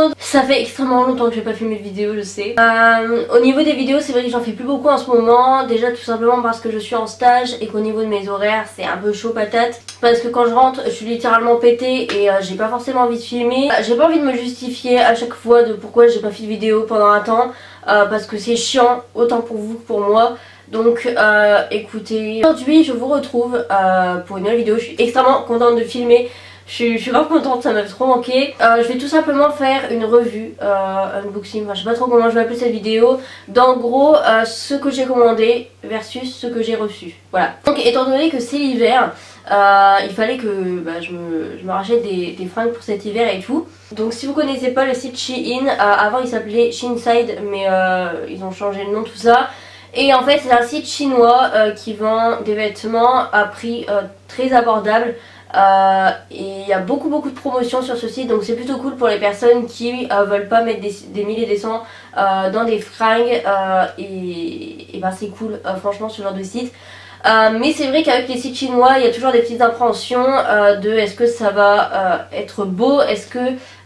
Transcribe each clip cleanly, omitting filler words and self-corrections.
monde. Ça fait extrêmement longtemps que j'ai pas filmé de vidéo, je sais. Au niveau des vidéos, c'est vrai que j'en fais plus beaucoup en ce moment. Déjà tout simplement parce que je suis en stage et qu'au niveau de mes horaires c'est un peu chaud patate. Parce que quand je rentre je suis littéralement pétée et j'ai pas forcément envie de filmer. J'ai pas envie de me justifier à chaque fois de pourquoi j'ai pas fait de vidéo pendant un temps. Parce que c'est chiant autant pour vous que pour moi. Donc écoutez, aujourd'hui je vous retrouve pour une nouvelle vidéo. Je suis extrêmement contente de filmer. Je suis grave contente, ça m'a trop manqué. Je vais tout simplement faire une revue, unboxing, enfin je sais pas trop comment je vais appeler cette vidéo. D'en gros ce que j'ai commandé versus ce que j'ai reçu. Voilà. Donc étant donné que c'est l'hiver, il fallait que je me rachète des fringues pour cet hiver et tout. Donc si vous connaissez pas le site Shein, avant il s'appelait Shein-Side mais ils ont changé le nom, tout ça. Et en fait c'est un site chinois qui vend des vêtements à prix très abordable. Et il y a beaucoup de promotions sur ce site, donc c'est plutôt cool pour les personnes qui veulent pas mettre des milliers et des cents dans des fringues. Et ben c'est cool franchement ce genre de site. Mais c'est vrai qu'avec les sites chinois il y a toujours des petites appréhensions de est-ce que ça va être beau, est-ce que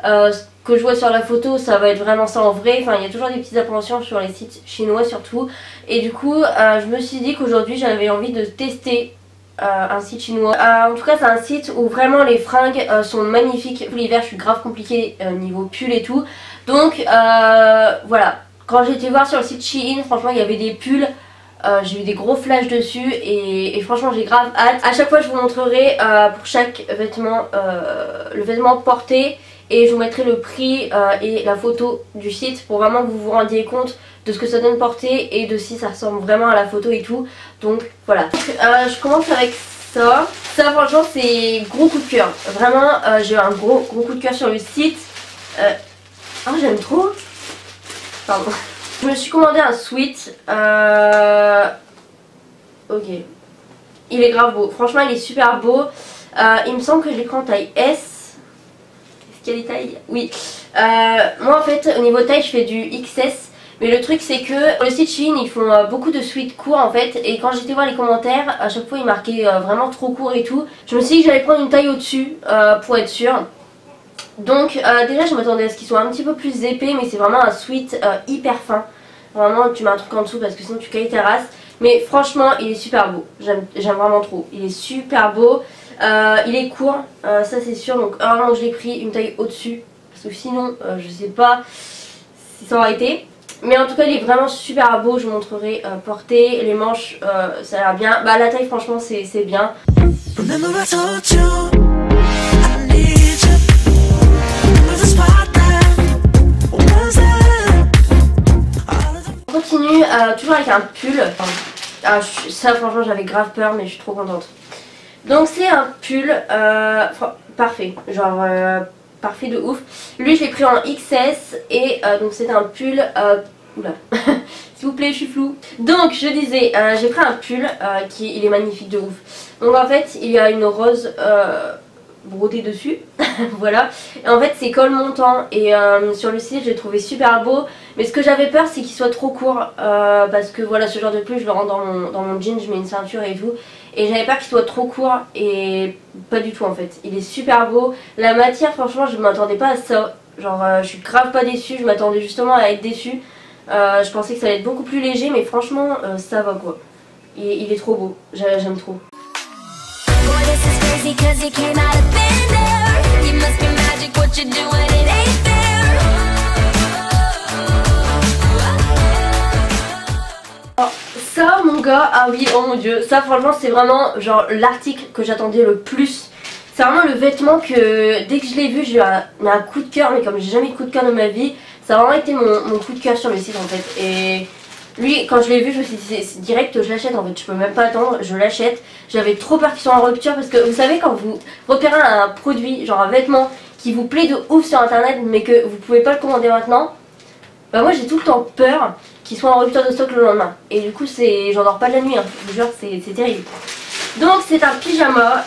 ce que je vois sur la photo ça va être vraiment ça en vrai. Enfin il y a toujours des petites appréhensions sur les sites chinois surtout. Et du coup je me suis dit qu'aujourd'hui j'avais envie de tester un site chinois. En tout cas c'est un site où vraiment les fringues sont magnifiques. Pour l'hiver je suis grave compliquée niveau pull et tout. Donc voilà, quand j'ai été voir sur le site Shein, franchement il y avait des pulls. J'ai eu des gros flashs dessus et franchement j'ai grave hâte. À chaque fois je vous montrerai pour chaque vêtement le vêtement porté. Et je vous mettrai le prix et la photo du site pour vraiment que vous vous rendiez compte de ce que ça donne porter et de si ça ressemble vraiment à la photo et tout. Donc voilà. Donc, je commence avec ça. Ça franchement c'est gros coup de cœur. Vraiment j'ai eu un gros coup de cœur sur le site. Oh j'aime trop. Pardon. Je me suis commandé un sweat. Ok. Il est grave beau. Franchement il est super beau. Il me semble que je l'ai pris en taille S. Quelle taille? Oui. Moi en fait au niveau taille je fais du XS. Mais le truc c'est que sur le site Shein ils font beaucoup de sweats courts en fait. Et quand j'étais voir les commentaires à chaque fois ils marquaient vraiment trop court et tout. Je me suis dit que j'allais prendre une taille au dessus pour être sûre. Donc déjà je m'attendais à ce qu'il soit un petit peu plus épais. Mais c'est vraiment un sweat hyper fin. Vraiment tu mets un truc en dessous parce que sinon tu cailles ta race. Mais franchement il est super beau. J'aime vraiment trop. Il est super beau. Il est court, ça c'est sûr, donc heureusement que je l'ai pris une taille au-dessus, parce que sinon je sais pas si ça aurait été. Mais en tout cas il est vraiment super beau, je vous montrerai porté, les manches ça a l'air bien, bah la taille franchement c'est bien. On continue toujours avec un pull, ça franchement j'avais grave peur mais je suis trop contente. Donc c'est un pull parfait, genre parfait de ouf. Lui je l'ai pris en XS et donc c'est un pull, oula, s'il vous plaît je suis floue. Donc je disais, j'ai pris un pull il est magnifique de ouf. Donc en fait il y a une rose brodée dessus, voilà. Et en fait c'est col montant et sur le site je l'ai trouvé super beau. Mais ce que j'avais peur c'est qu'il soit trop court parce que voilà ce genre de pull je le rends dans mon jean, je mets une ceinture et tout. Et j'avais peur qu'il soit trop court et pas du tout en fait. Il est super beau. La matière franchement je m'attendais pas à ça. Genre je suis grave pas déçue, je m'attendais justement à être déçue. Je pensais que ça allait être beaucoup plus léger mais franchement ça va quoi. Il est trop beau, j'aime trop. Ça mon gars, ah oui oh mon dieu, ça franchement c'est vraiment genre l'article que j'attendais le plus. C'est vraiment le vêtement que dès que je l'ai vu j'ai eu un coup de cœur, mais comme j'ai jamais eu de coup de cœur de ma vie, ça a vraiment été mon coup de cœur sur le site en fait. Et lui quand je l'ai vu je me suis dit c'est direct je l'achète en fait, je peux même pas attendre, je l'achète. J'avais trop peur qu'il soit en rupture parce que vous savez quand vous repérez un produit, genre un vêtement qui vous plaît de ouf sur internet mais que vous pouvez pas le commander maintenant, bah moi j'ai tout le temps peur qu'il soit en rupture de stock le lendemain. Et du coup j'en dors pas de la nuit, hein. Je vous jure c'est terrible. Donc c'est un pyjama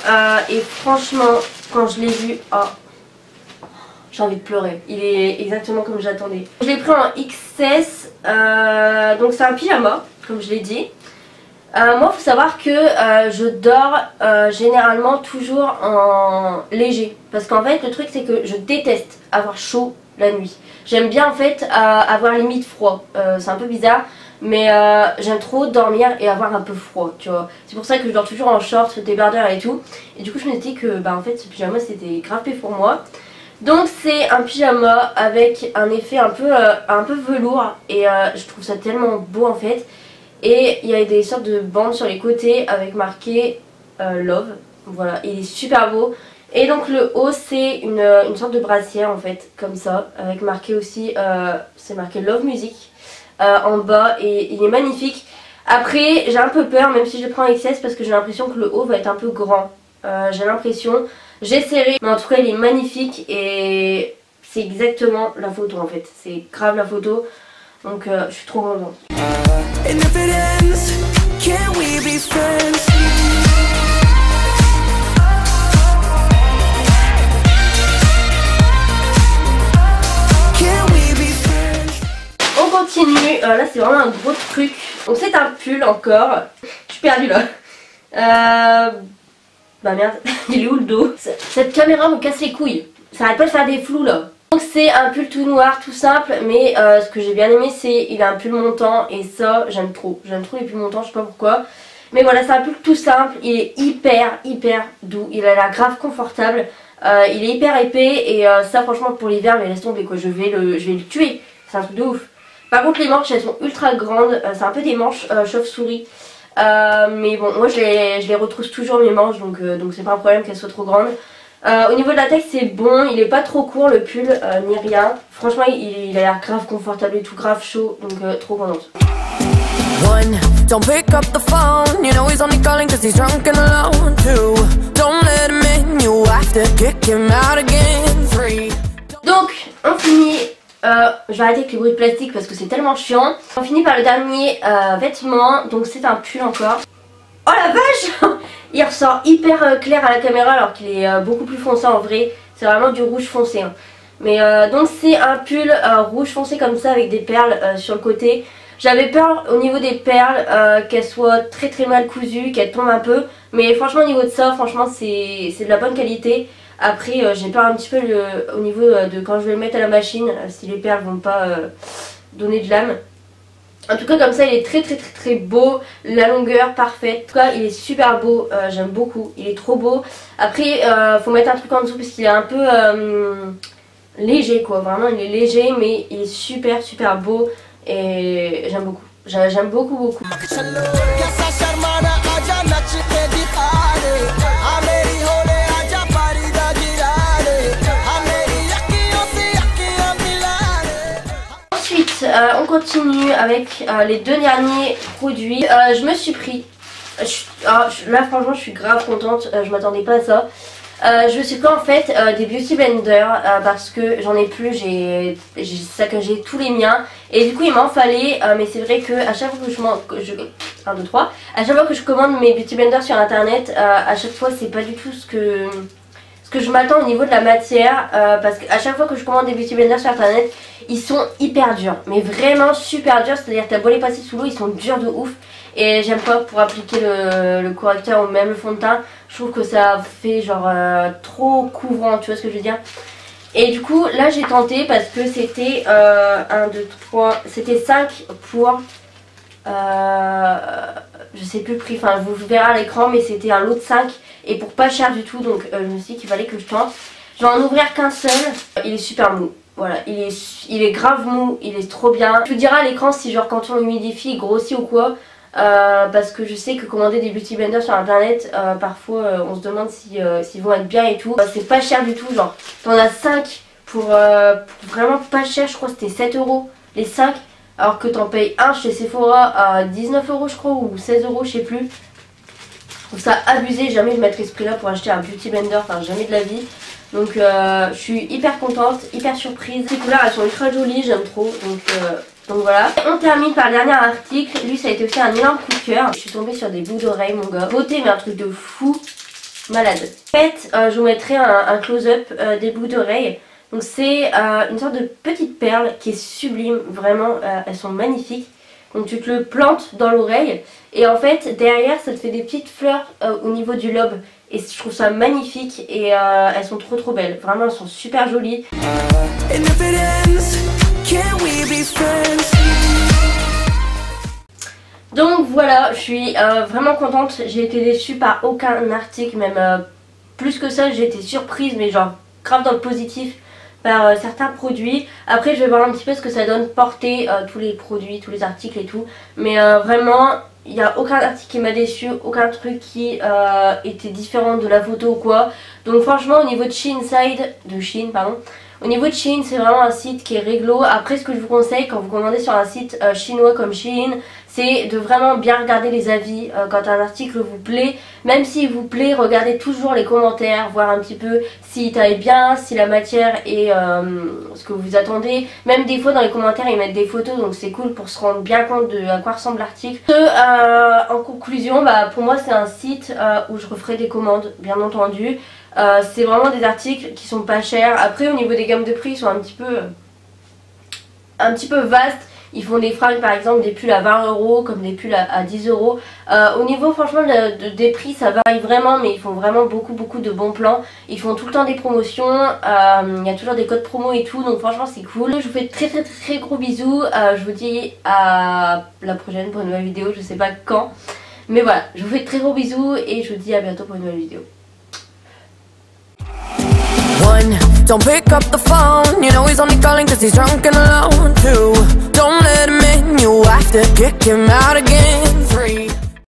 et franchement quand je l'ai vu, oh, j'ai envie de pleurer. Il est exactement comme j'attendais. Je l'ai pris en XS, donc c'est un pyjama comme je l'ai dit. Moi faut savoir que je dors généralement toujours en léger. Parce qu'en fait le truc c'est que je déteste avoir chaud la nuit. J'aime bien en fait avoir limite froid, c'est un peu bizarre. Mais j'aime trop dormir et avoir un peu froid, tu vois. C'est pour ça que je dors toujours en short, débardeur et tout. Et du coup je me suis dit que bah en fait ce pyjama c'était grave fait pour moi. Donc c'est un pyjama avec un effet un peu velours. Et je trouve ça tellement beau en fait. Et il y a des sortes de bandes sur les côtés avec marqué Love. Voilà, il est super beau. Et donc le haut c'est une sorte de brassière en fait, comme ça. Avec marqué aussi, c'est marqué Love Music. En bas et il est magnifique. Après j'ai un peu peur même si je le prends XS parce que j'ai l'impression que le haut va être un peu grand. J'ai l'impression, j'ai serré mais en tout cas il est magnifique et c'est exactement la photo en fait. C'est grave la photo donc je suis trop contente. Continue, là c'est vraiment un gros truc. Donc c'est un pull encore. Je suis perdue là. Bah merde, il est où le dos? Cette caméra me casse les couilles. Ça arrête pas de faire des flous là. Donc c'est un pull tout noir, tout simple. Mais ce que j'ai bien aimé c'est il a un pull montant. Et ça j'aime trop. J'aime trop les pulls montants, je sais pas pourquoi. Mais voilà, c'est un pull tout simple. Il est hyper doux. Il a l'air grave confortable. Il est hyper épais. Et ça franchement pour l'hiver, mais laisse tomber quoi. Je vais le tuer. C'est un truc de ouf. Par contre les manches elles sont ultra grandes, c'est un peu des manches chauve-souris. Mais bon moi je les retrousse toujours mes manches donc c'est pas un problème qu'elles soient trop grandes. Au niveau de la taille c'est bon, il est pas trop court le pull ni rien. Franchement il a l'air grave confortable et tout, grave chaud donc trop contente. One, don't pick up the phone, you know he's only calling cause he's drunk and alone. Two, don't let him in, you have to kick him out again. Three. Donc on finit. Je vais arrêter avec les bruits de plastique parce que c'est tellement chiant. On finit par le dernier vêtement. Donc c'est un pull encore. Oh la vache. Il ressort hyper clair à la caméra alors qu'il est beaucoup plus foncé en vrai. C'est vraiment du rouge foncé hein. Mais donc c'est un pull rouge foncé comme ça avec des perles sur le côté. J'avais peur au niveau des perles qu'elles soient très mal cousues, qu'elles tombent un peu. Mais franchement au niveau de ça, franchement c'est de la bonne qualité. Après j'ai peur un petit peu au niveau de quand je vais le mettre à la machine, si les perles vont pas donner de l'âme. En tout cas comme ça il est très beau, la longueur parfaite. En tout cas il est super beau, j'aime beaucoup, il est trop beau. Après faut mettre un truc en dessous parce qu'il est un peu léger quoi, vraiment il est léger mais il est super beau et j'aime beaucoup. J'aime beaucoup. Ensuite on continue avec les deux derniers produits. Je me suis pris, là franchement je suis grave contente, je m'attendais pas à ça. Je me suis pris en fait des beauty blenders parce que j'en ai plus, j'ai saccagé tous les miens et du coup il m'en fallait, mais c'est vrai que à chaque fois que à chaque fois que je commande mes beauty blenders sur internet, à chaque fois c'est pas du tout ce que je m'attends au niveau de la matière, parce qu'à chaque fois que je commande des beauty blenders sur internet ils sont hyper durs, mais vraiment super durs, c'est à dire que t'as beau les passer sous l'eau ils sont durs de ouf. Et j'aime pas pour appliquer le correcteur ou même le fond de teint. Je trouve que ça fait genre trop couvrant, tu vois ce que je veux dire. Et du coup là j'ai tenté parce que c'était 1, 2, 3, c'était 5 pour je sais plus le prix, enfin vous verrez à l'écran mais c'était un lot de 5 et pour pas cher du tout donc je me suis dit qu'il fallait que je tente. Je vais en ouvrir qu'un seul, il est super mou. Voilà, il est grave mou, il est trop bien. Je vous dirai à l'écran si genre quand on l'humidifie il grossit ou quoi. Parce que je sais que commander des beauty blenders sur internet parfois on se demande s'ils vont être bien et tout. C'est pas cher du tout, genre t'en as 5 pour vraiment pas cher, je crois que c'était 7 € les 5, alors que t'en payes un chez Sephora à 19 € je crois ou 16 € je sais plus. Je trouve ça abusé, jamais je mettrais ce prix là pour acheter un beauty blender, enfin jamais de la vie. Donc je suis hyper contente, hyper surprise. Les couleurs elles sont ultra jolies, j'aime trop donc voilà. Et on termine par le dernier article. Lui ça a été aussi un énorme coup de cœur. Je suis tombée sur des boucles d'oreilles mon gars. Beauté mais un truc de fou malade. En fait je vous mettrai un close-up des boucles d'oreilles. Donc c'est une sorte de petite perle qui est sublime. Vraiment elles sont magnifiques. Donc tu te le plantes dans l'oreille et en fait derrière ça te fait des petites fleurs au niveau du lobe. et je trouve ça magnifique et elles sont trop belles. Vraiment elles sont super jolies. Donc voilà, je suis vraiment contente. J'ai été déçue par aucun article, même plus que ça j'ai été surprise, mais genre grave dans le positif par certains produits. Après je vais voir un petit peu ce que ça donne porter tous les produits, tous les articles et tout. Mais vraiment il n'y a aucun article qui m'a déçu, aucun truc qui était différent de la photo ou quoi. Donc franchement au niveau de Shein, au niveau de Shein, c'est vraiment un site qui est réglo. Après ce que je vous conseille quand vous commandez sur un site chinois comme Shein, c'est de vraiment bien regarder les avis quand un article vous plaît. Même s'il vous plaît, regardez toujours les commentaires, voir un petit peu s'il taille bien, si la matière est ce que vous attendez. Même des fois dans les commentaires ils mettent des photos, donc c'est cool pour se rendre bien compte de à quoi ressemble l'article. En conclusion, bah, pour moi c'est un site où je referai des commandes, bien entendu. C'est vraiment des articles qui sont pas chers. Après au niveau des gammes de prix ils sont un petit peu vastes. Ils font des fringues par exemple, des pulls à 20 €, comme des pulls à 10 €. Au niveau franchement des prix ça varie vraiment, mais ils font vraiment beaucoup de bons plans. Ils font tout le temps des promotions, il y a toujours des codes promo et tout, donc franchement c'est cool. Je vous fais très gros bisous, je vous dis à la prochaine pour une nouvelle vidéo, je sais pas quand. Mais voilà, je vous fais très gros bisous et je vous dis à bientôt pour une nouvelle vidéo. One, don't pick up the phone, you know he's only calling cause he's drunk and alone. Two, don't let him in, you have to kick him out again.